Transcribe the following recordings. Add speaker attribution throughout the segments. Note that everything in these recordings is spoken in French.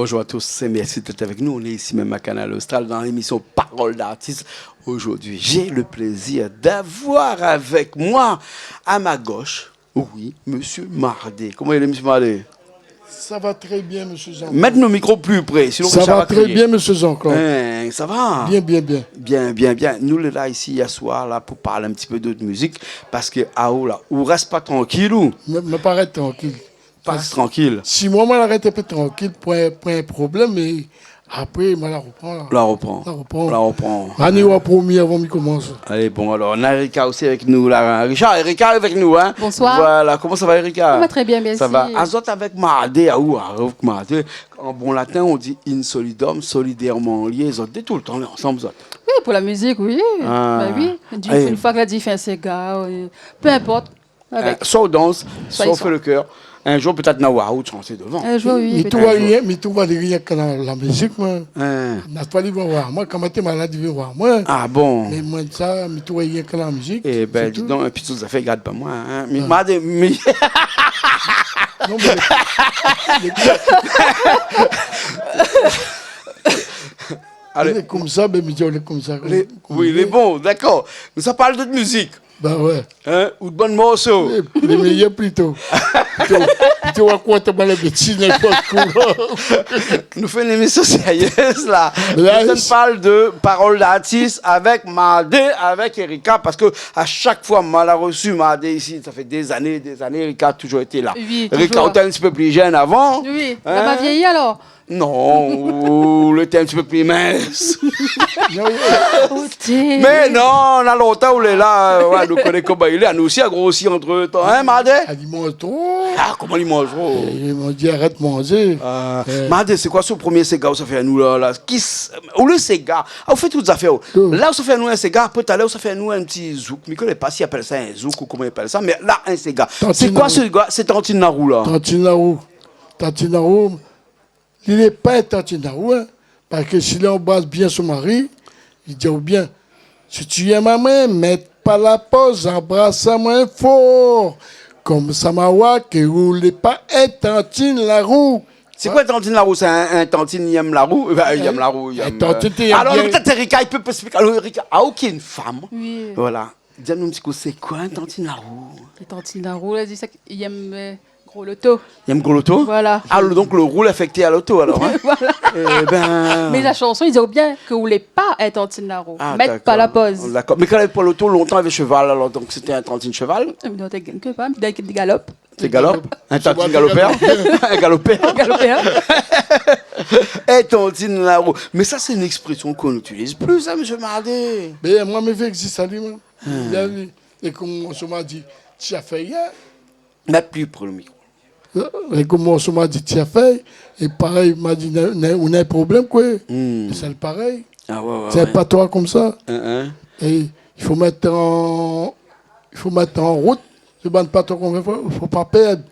Speaker 1: Bonjour à tous et merci d'être avec nous. On est ici même à Canal Austral dans l'émission Parole d'artiste. Aujourd'hui, j'ai le plaisir d'avoir avec moi à ma gauche, oui, Monsieur Mardé. Comment il est, Monsieur Mardé?
Speaker 2: Ça va très bien, Monsieur Jean-Claude.
Speaker 1: Mettre nos micros plus près, sinon
Speaker 2: ça va très bien, Monsieur Jean-Claude.
Speaker 1: Ça va?
Speaker 2: Bien, bien, bien.
Speaker 1: Bien, bien, bien. Nous, là, ici, hier soir, là, pour parler un petit peu d'autre musique, parce que, ah, oh, là, on reste pas tranquille, ou?
Speaker 2: Me paraît tranquille.
Speaker 1: Pas tranquille.
Speaker 2: Si moi, je l'arrête un peu tranquille, pas un problème, mais après, je la reprends. Là.
Speaker 1: La reprend.
Speaker 2: La reprend. Mani wa premier avant de commencer.
Speaker 1: Allez, bon, alors, on a Erika aussi avec nous, là. Richard, Erika avec nous, hein?
Speaker 3: Bonsoir.
Speaker 1: Voilà, comment ça va, Erika?
Speaker 3: Ça va très bien, merci.
Speaker 1: Ça va. Azot avec Mardé, avec Mardé. En bon latin, on dit in solidum, solidairement liés. Ils ont dit tout le temps, ensemble, zot.
Speaker 3: Oui, pour la musique, oui.
Speaker 1: Ah.
Speaker 3: Ben oui. Une fois que la dit fait un cigare, peu importe. Avec.
Speaker 1: Soit on danse, soit on
Speaker 3: Soit.
Speaker 1: fait le cœur. Un jour, peut-être, Nawa ou chanter devant.
Speaker 3: Un jour, oui.
Speaker 2: Mais tout va rien que la musique, moi. N'a pas dit voir. Moi, quand j'étais malade, il veut voir. Moi.
Speaker 1: Ah bon?
Speaker 2: Mais moi, ça, mais tout va rien que la musique.
Speaker 1: Eh ben, dis donc, et puis tout ça fait, garde pas moi. Hein. Mais, Mardé, mais...
Speaker 2: Non, mais
Speaker 1: Allez.
Speaker 2: il est comme ça, mais il est comme ça.
Speaker 1: Oui, il est bon, d'accord. Mais ça parle de musique.
Speaker 2: Ben ouais.
Speaker 1: Hein? Ou de bonnes morceaux.
Speaker 2: Les meilleurs plutôt. Plutôt à quoi tu as la bêtise, n'importe quoi.
Speaker 1: Nous faisons une émission sérieuse là.
Speaker 2: Là,
Speaker 1: On parle de paroles d'artistes avec Mardé, avec Erika, parce que à chaque fois, moi, l'a reçu Mardé ici, ça fait des années, Erika a toujours été là.
Speaker 3: Oui,
Speaker 1: Erika
Speaker 3: toujours.
Speaker 1: était un petit peu plus jeune avant.
Speaker 3: Oui.
Speaker 1: Hein?
Speaker 3: Ça va vieillir alors?
Speaker 1: Non, elle était un petit peu plus mince.
Speaker 3: Oh,
Speaker 1: Mais non, on a longtemps, on est là, ouais, nous connaissons comment il est, nous aussi a grossi entre temps, hein, Mardé?
Speaker 2: Elle mange trop.
Speaker 1: Ah, comment il mange trop?
Speaker 2: Ils m'ont dit arrête de manger.
Speaker 1: Mardé, c'est quoi ce premier cigare où ça fait à nous là? Où le cigare? Ah, vous faites toutes les affaires. Là où ça fait à nous un cigare, peut-être là où ça fait à nous un petit zouk. Je ne connais pas s'ils appellent ça un zouk ou comment ils appellent ça, mais là, un cigare. C'est quoi ce cigare? C'est Tantine Narou là?
Speaker 2: Tantine Narou. Il n'est pas un Tantine Narou, hein, parce que s'il embrasse bien son mari, il dit bien, si tu aimes ma main, mets pas la pause, embrasse sa main fort. Comme Samawa qui roule pas un Tantine Narou.
Speaker 1: C'est quoi Tantine Larou? C'est un Tantine il aime la roue? Il aime la roue. Alors peut-être Erika, il peut expliquer. Alors Erika, aucune femme.
Speaker 3: Oui.
Speaker 1: Voilà. Dis-nous un petit coup, c'est quoi un Tantine Larou?
Speaker 3: Les tantines d'un roux, là, dit ça qu'il aime gros loto.
Speaker 1: Il aime gros l'auto?
Speaker 3: Voilà.
Speaker 1: Ah, donc le roule affecté à l'auto alors. Hein?
Speaker 3: Voilà.
Speaker 1: Eh ben...
Speaker 3: Mais la chanson, ils disent bien que vous voulez pas être tantine d'un roux.
Speaker 1: Ah,
Speaker 3: Mettre pas la pause.
Speaker 1: D'accord. Mais quand elle avait pas l'auto, longtemps elle avait cheval, alors donc c'était un Tantine cheval?
Speaker 3: Non, t'es que pas, des galopes.
Speaker 1: C'est galop? Un Tantine galopère? Un galopère?
Speaker 3: Galopéen.
Speaker 1: Un Tantine Larou. Mais ça, c'est une expression qu'on n'utilise plus, ça, monsieur Mardé.
Speaker 2: Mais moi, je fais que ça, lui. Et comme on m'a dit, tu as fait hier.
Speaker 1: Mais plus pour le micro.
Speaker 2: Et comme on m'a dit, tu as fait. Et pareil, il m'a dit, on a un problème, quoi. C'est pareil.
Speaker 1: Ah ouais,
Speaker 2: C'est pas toi comme ça.
Speaker 1: Et
Speaker 2: il faut mettre en route. Ce ban pas toi qu'on veut, il faut pas perdre.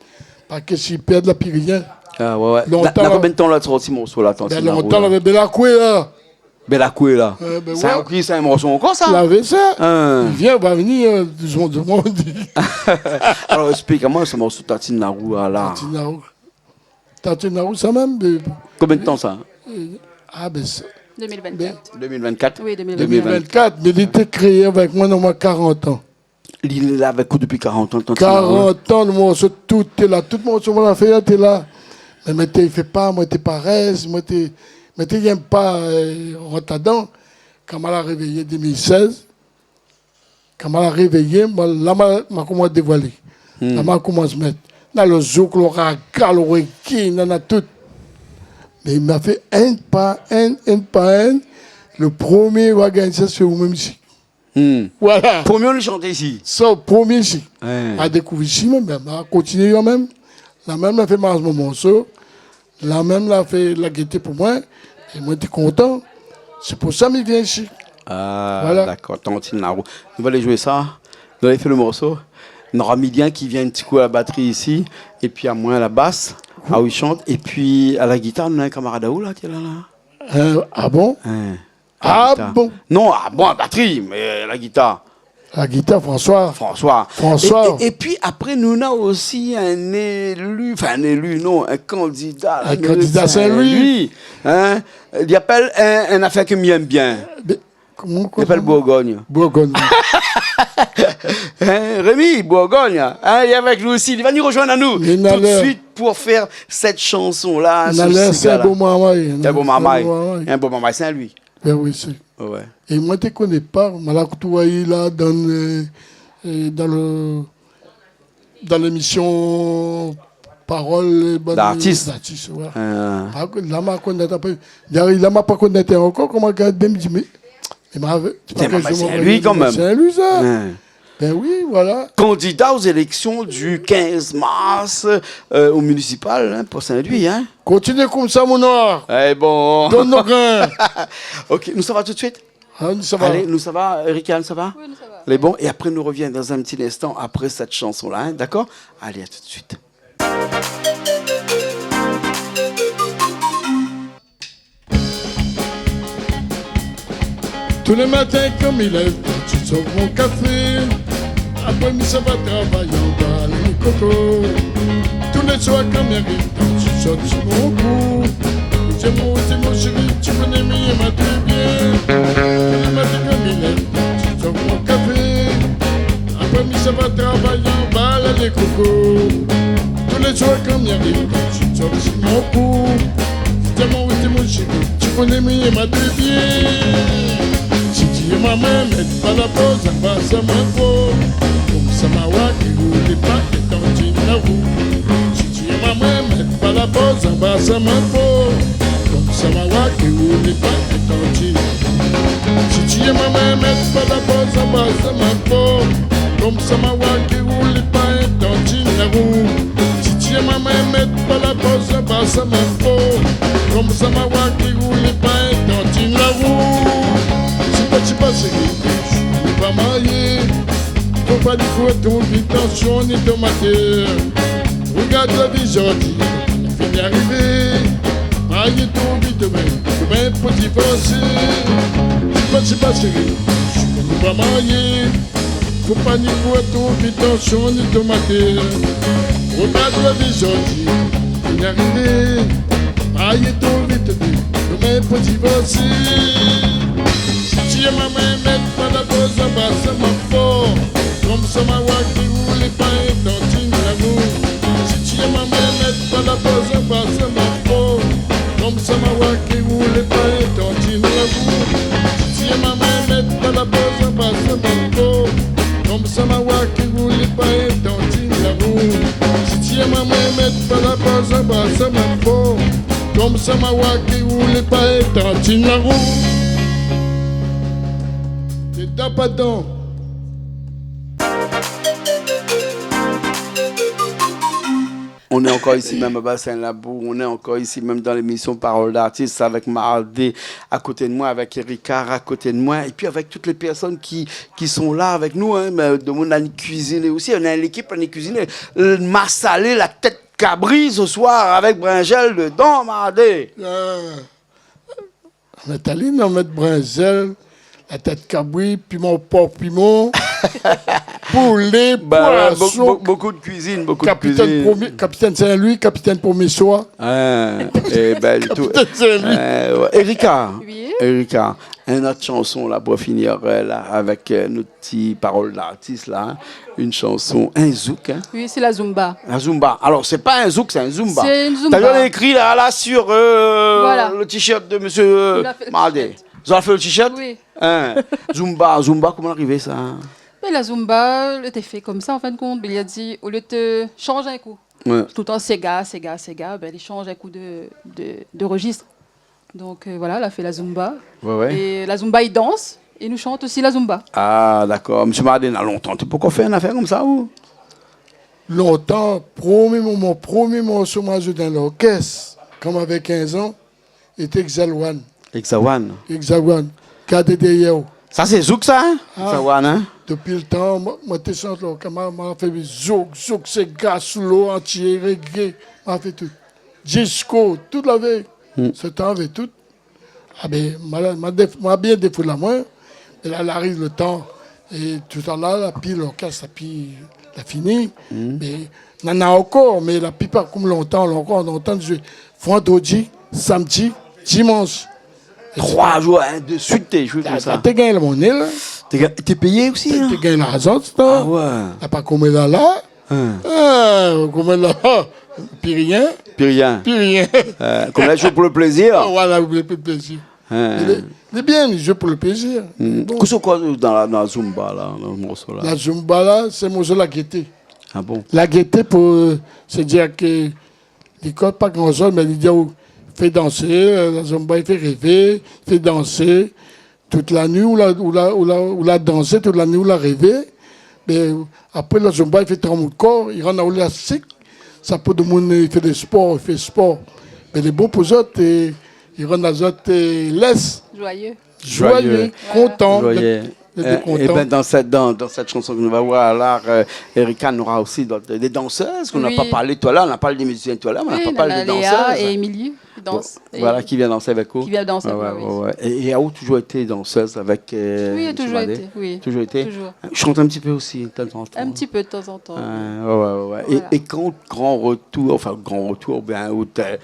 Speaker 2: Parce que s'ils perdent la pire rien.
Speaker 1: Ah ouais.
Speaker 2: Longtemps,
Speaker 1: combien de temps là, tu sorti mon morceau là?
Speaker 2: Longtemps, la Belacoué là.
Speaker 1: Belacoué là. C'est un morceau encore ça?
Speaker 2: La ça. Il vient, va venir, disons, de monde.
Speaker 1: Alors explique-moi ce morceau Tantine Narou là.
Speaker 2: Tantine Narou, ça même.
Speaker 1: Combien de temps ça?
Speaker 2: Ah ben
Speaker 3: 2024.
Speaker 1: 2024?
Speaker 3: Oui,
Speaker 2: 2024. Mais il était créé avec moi dans 40 ans.
Speaker 1: Il est là avec vous depuis 40 ans.
Speaker 2: 40 ans, le morceau, tout est là. Tout le morceau, on l'a fait, était là. Mais il ne fait pas, moi, t'es pas reste, moi, t'es. Mais tu n'aimes pas Rotterdam. Quand je l'ai réveillé en 2016, quand je l'ai réveillé, là, je commence à dévoiler. Là, je commence à mettre. Dans le zouk, le raga, le requin, dans a tout. Mais il m'a fait un par un. Le premier va gagner ça sur vous-même ici. Voilà.
Speaker 1: Premier, on le chante ici.
Speaker 2: Ça, premier ici. A découvert ici même, a continué quand même. La même l'a fait marche mon morceau. La même l'a fait la gaieté pour moi. Et moi, j'étais content. C'est pour ça qu'il vient ici.
Speaker 1: Ah,
Speaker 2: voilà.
Speaker 1: D'accord. Tantine Narou. Nous allons jouer ça. Nous allons faire le morceau. On aura Midien qui vient un petit coup à la batterie ici. Et puis à moi à la basse. Ah où il chante. Et puis à la guitare, on a un camarade à où là qui est là.
Speaker 2: Ah bon?
Speaker 1: Bon? Non, ah bon, la batterie, mais la guitare.
Speaker 2: La guitare, François.
Speaker 1: François.
Speaker 2: François.
Speaker 1: Et puis après, nous avons aussi un élu, un candidat.
Speaker 2: Un candidat Saint-Louis.
Speaker 1: Hein? Il appelle un affaire que m'aime bien.
Speaker 2: Comment
Speaker 1: Il appelle Bourgogne.
Speaker 2: Bourgogne.
Speaker 1: Hein, Rémi, Bourgogne. Hein, il est avec nous aussi. Il va nous rejoindre à nous tout de suite pour faire cette chanson-là.
Speaker 2: C'est un beau maman.
Speaker 1: C'est un beau maman. Un beau maman Saint-Louis.
Speaker 2: Ben oui, c'est.
Speaker 1: Ouais.
Speaker 2: Et moi, je ne connais pas. Je l'ai côtoyé là dans l'émission Parole
Speaker 1: d'artiste.
Speaker 2: Ouais. Là, il ne m'a pas connecté encore. Comment il me dit, mais
Speaker 1: c'est lui quand même.
Speaker 2: C'est lui, ça. Ben oui, voilà.
Speaker 1: Candidat aux élections du 15 mars au municipal hein, pour Saint-Louis. Hein.
Speaker 2: Continuez comme ça, mon noir.
Speaker 1: Eh bon.
Speaker 2: Donne nos grains.
Speaker 1: Ok, nous ça va tout de suite.
Speaker 2: Nous ça va.
Speaker 1: Allez, nous ça va. Erika, ça va?
Speaker 3: Oui, nous ça va.
Speaker 1: Les bons. Et après, nous reviens dans un petit instant après cette chanson-là. Hein, d'accord? Allez, à tout de suite.
Speaker 2: Tous les matins, comme il est, tu sors mon café. Après, il ça va travailler en bas, les cocos. Tous les soirs, comme il arrive, tu sors sur mon cou. C'est mon chéri, tu connais mieux ma très bien. Tous les matins, comme il est, tu sors mon café. Après, il ça va travailler en bas, les cocos. Tous les soirs, comme il arrive, tu sors sur mon cou. C'est mon chéri, tu connais mieux ma très bien. Si tu es ma main, mets pas la pause, ça passe à ma peau. Comme ça m'a qui roule pas et tantine la roue. Si tu es ma main, mets pas la pause, ça passe à ma peau. Comme ça m'a qui roule pas et tantine la roue. Si tu es ma main, mets pas la pause, ça passe à ma peau. Comme ça m'a qui roule pas et tantine la roue. Si tu es ma main, mets pas la pause, ça passe à ma peau. Comme ça m'a qui roule pas et tantine la roue. Tu pas chérie, je suis pas marié. Faut pas dire quoi ton intention ni ton mater. Regarde la vie aujourd'hui, il finit arriver. Marié ton vie demain pour divorcer. Tu pas chérie, je suis pas marié. Faut pas dire quoi ton intention ni ton mater. Regarde la vie aujourd'hui, il finit arriver. Marié ton vie demain pour divorcer. Si tu ma main, mets pas la pause, ça passe à ma fort. Comme ça m'a qui roule pas et tantine l'amour. Si tu ma main, mets pas la pause, ça passe à ma fort. Comme ça m'a qui roule pas et tantine l'amour. Si tu ma main, mets pas la pause, ça passe à ma fort. Comme ça m'a qui roule pas et tantine l'amour. Si tu ma main, mets pas la pause, ça passe à ma fort. Comme ça m'a qui roule pas et tantine l'amour. Pardon.
Speaker 1: On est encore ici même à Bassin-Labour, on est encore ici même dans l'émission Parole d'artiste avec Mardé à côté de moi, avec Erika à côté de moi, et puis avec toutes les personnes qui sont là avec nous, hein, de mon année cuisine aussi, on a l'équipe année cuisine, Massalé, la tête cabri ce soir avec Bringel dedans, Mardé.
Speaker 2: Nathalie, on met Bringel. La tête cabri, piment porc, piment, poulet, poisson.
Speaker 1: Beaucoup de cuisine,
Speaker 2: Capitaine Saint-Louis, capitaine premier soir.
Speaker 1: Capitaine
Speaker 2: Saint-Louis.
Speaker 1: Erika,
Speaker 3: Oui.
Speaker 1: Erika, une autre chanson là pour finir là, avec notre petit parole d'artiste là, une chanson, un zouk. Hein?
Speaker 3: Oui, c'est la Zumba.
Speaker 1: La Zumba. Alors, c'est pas un zouk, c'est un Zumba.
Speaker 3: C'est une Zumba.
Speaker 1: T'as écrit là sur
Speaker 3: voilà.
Speaker 1: le t-shirt de monsieur Mardé. Vous avez fait le t-shirt?
Speaker 3: Oui.
Speaker 1: Hein? Zumba, comment arrivé ça?
Speaker 3: Mais la Zumba, elle était fait comme ça, en fin de compte. Il a dit, au lieu de changer un coup,
Speaker 1: Ouais.
Speaker 3: tout le temps Sega, ben, il change un coup de registre. Donc voilà, elle a fait la Zumba.
Speaker 1: Ouais.
Speaker 3: Et la Zumba, il danse, et il nous chante aussi la Zumba.
Speaker 1: Ah, d'accord. Monsieur Mardé, a longtemps. Tu peux qu'on fait une affaire comme ça ou?
Speaker 2: Longtemps, mon premier morceau, moi, je dans l'orchestre, comme avec 15 ans, était Exalwan.
Speaker 1: Exawan.
Speaker 2: Gardez derrière.
Speaker 1: Ça, c'est zouk, ça, hein? Exawan, hein?
Speaker 2: Depuis le temps, moi, je suis là, m'a fait zouk, c'est gars sous l'eau, entier, reggae, m'a fait tout. Disco, tout la veille. Ce temps avec tout. Ah ben, m'a bien défaut la main. Et là, il arrive le temps. Et tout à l'heure, la pile, l'orchestre, la fini. Mais on en a encore, mais la plupart, comme longtemps, on entend jouer vendredi, samedi, dimanche.
Speaker 1: 3 jours hein, de suite, t'es joué comme ça.
Speaker 2: T'es gagné la monnaie, là.
Speaker 1: T'es payé aussi, hein?
Speaker 2: T'es gagné l'argent, c'est
Speaker 1: Ah ouais.
Speaker 2: T'as pas comme là. Comme là, puis rien.
Speaker 1: Puis rien.
Speaker 2: Puis rien.
Speaker 1: Comme là, je joue pour le plaisir.
Speaker 2: Voilà, vous voulez plus de plaisir. Il est bien, il joue pour le plaisir. Bon.
Speaker 1: Qu'est-ce quoi dans la Zumba, là, dans le morceau, là?
Speaker 2: La Zumba, là, c'est mon jeu, la gaieté.
Speaker 1: Ah bon?
Speaker 2: La gaieté, pour se dire que l'école, pas grand-chose, mais il dit, fait danser, la Zumba, il fait rêver, il fait danser. Toute la nuit, ou la danser, toute la nuit, ou la rêver. Mais après, la Zumba, il fait trembler le corps, il rentre dans l'élastique. Ça peut de monde, il fait des sports, il fait sport. Mais les bons pour eux autres, ils rentrent dans les autres, laissent. Joyeux, content.
Speaker 1: Joyeux. Et ben dans cette chanson que nous allons voir, là, Erika aura aussi des danseuses qu'on n'a pas parlé tout à l'heure. On a parlé des musiciens tout à l'heure, mais on n'a pas parlé des danseuses.
Speaker 3: Léa et Émilie dansent.
Speaker 1: Voilà, qui vient danser avec vous.
Speaker 3: Qui vient danser avec
Speaker 1: vous, oui. Et a toujours été danseuse avec
Speaker 3: oui, elle a toujours été. Oui.
Speaker 1: Toujours été.
Speaker 3: Toujours.
Speaker 1: Je chante un petit peu aussi, de temps en temps.
Speaker 3: Un petit peu de temps en temps.
Speaker 1: Ouais. Voilà. Et quand grand retour, bien, ou de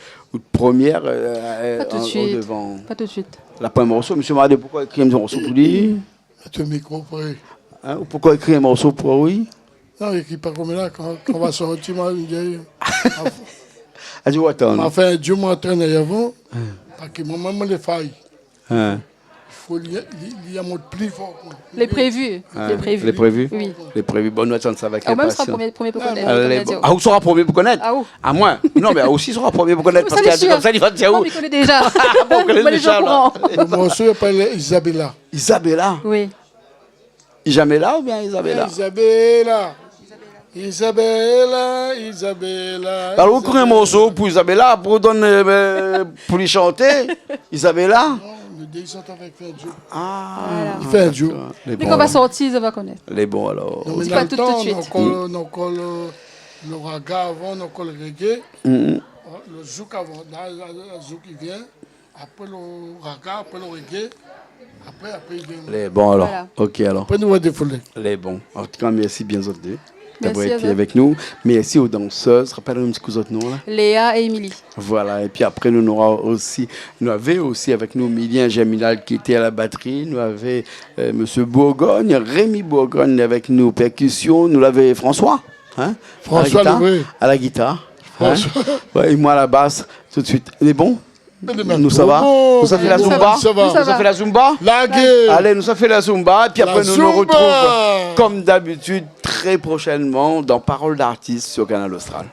Speaker 1: première,
Speaker 3: pas tout de suite.
Speaker 1: Devant.
Speaker 3: Pas tout de suite.
Speaker 1: La première morceau, M. Maradé, pourquoi écrire un morceau pour lui?
Speaker 2: Tu micro, frère.
Speaker 1: Hein? Pourquoi écrire un morceau pour lui?
Speaker 2: Non, il écrit pas comme là, quand on va sortir, moi, il dit. Enfin, Dieu m'entraîne avant, parce que moi, maman, les failles. Il faut y a mon plus fort.
Speaker 3: Les prévus.
Speaker 1: Les prévus?
Speaker 3: Oui.
Speaker 1: Les prévus. Bonne note, ça va avec
Speaker 3: même sera premier pour connaître.
Speaker 1: Où sera premier pour connaître?
Speaker 3: Ah, où?
Speaker 1: À moi? Non, mais aussi sera premier pour connaître. Parce qu'il y a des comme ça, il va dire où?
Speaker 3: Non, il connaît déjà.
Speaker 1: On connaît déjà, là.
Speaker 2: Le morceau s'appelle Isabella.
Speaker 1: Isabella?
Speaker 3: Oui.
Speaker 1: Isabella ou bien Isabella?
Speaker 2: Isabella.
Speaker 1: Alors, vous créez un morceau pour Isabella, pour lui chanter? Isabella?
Speaker 2: Ils sont avec Ferdio.
Speaker 3: Ah,
Speaker 2: il fait un duo.
Speaker 3: Dès qu'on va sortir, ça va connaître.
Speaker 1: Les bons alors.
Speaker 3: C'est pas tout de suite.
Speaker 2: On colle le raga avant, on colle le reggae. Le zouk avant, le zouk qui vient. Après le raga, après le reggae. Après il vient.
Speaker 1: Les bons alors. Voilà. Ok alors.
Speaker 2: Après nous on va défouler.
Speaker 1: Les bons. En tout cas, merci bien autres deux d'avoir été avec nous. Merci aux danseuses. Rappelle-nous un petit coup d'autres noms là.
Speaker 3: Léa et Émilie.
Speaker 1: Voilà. Et puis après, nous avions aussi avec nous Milien Geminal qui était à la batterie. Nous avions Monsieur Bourgogne, Rémi Bourgogne avec nous, percussion. Nous l'avions François. Hein?
Speaker 2: François
Speaker 1: à la guitare. Hein? Ouais, et moi à la basse, tout de suite. Les bons? Nous ça va? Nous ça fait la Zumba? Nous ça fait la Zumba? Allez, nous ça fait la Zumba. Et puis après, nous nous retrouvons comme d'habitude très prochainement dans Paroles d'artistes sur Canal Austral.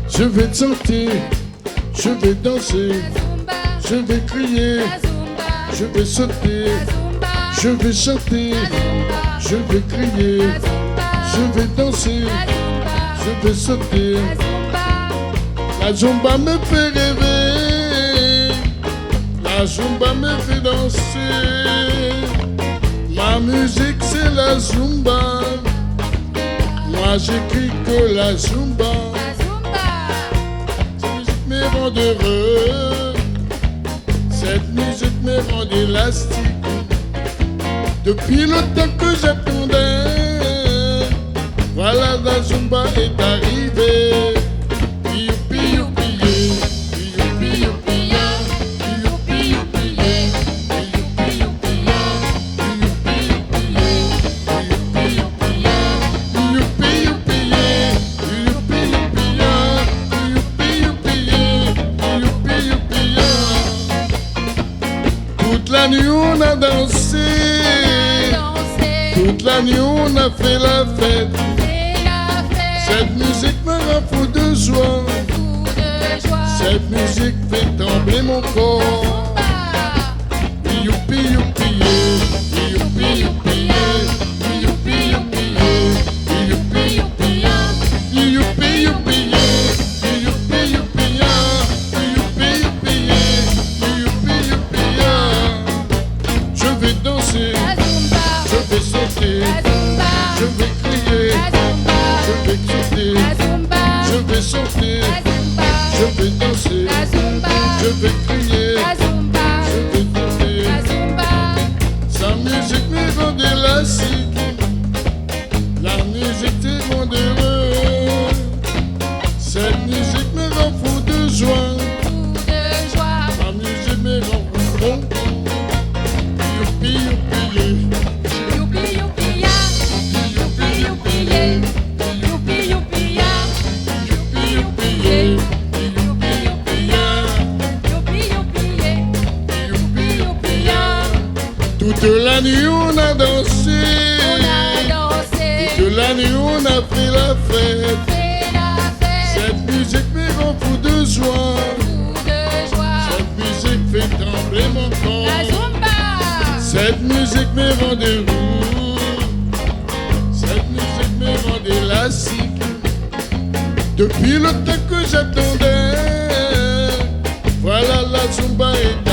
Speaker 2: Je vais te chanter, je vais danser, je vais crier, je vais sauter, je vais chanter, je vais crier. Je vais danser, je vais sauter. La Zumba me fait rêver, la Zumba me fait danser. Ma musique c'est la Zumba, moi j'écris que la Zumba. Cette musique me rend heureux, cette musique me rend élastique. Depuis le temps que j'attendais, voilà, la Zumba est arrivée. Youpi, youpi, youpi, youpi, youpi, youpi, youpi, youpi, toute la nuit on a dansé, toute la nuit on a fait la fête. Cette musique me rend fou de joie. Cette musique fait trembler mon corps. Youpi, youpi, youpi, youpi, youpi, youpi, youpi, youpi, youpi, je vais danser, je vais sauter, je vais crier, je vais sauter, je vais sauter, je vais danser, je vais crier. la nuit on a dansé. Toute la nuit on a fait la fête. Cette musique me rend fou de joie. Cette musique fait trembler mon corps. Cette musique me rend de roux. Cette musique me rend élastique. Depuis le temps que j'attendais, voilà la Zumba est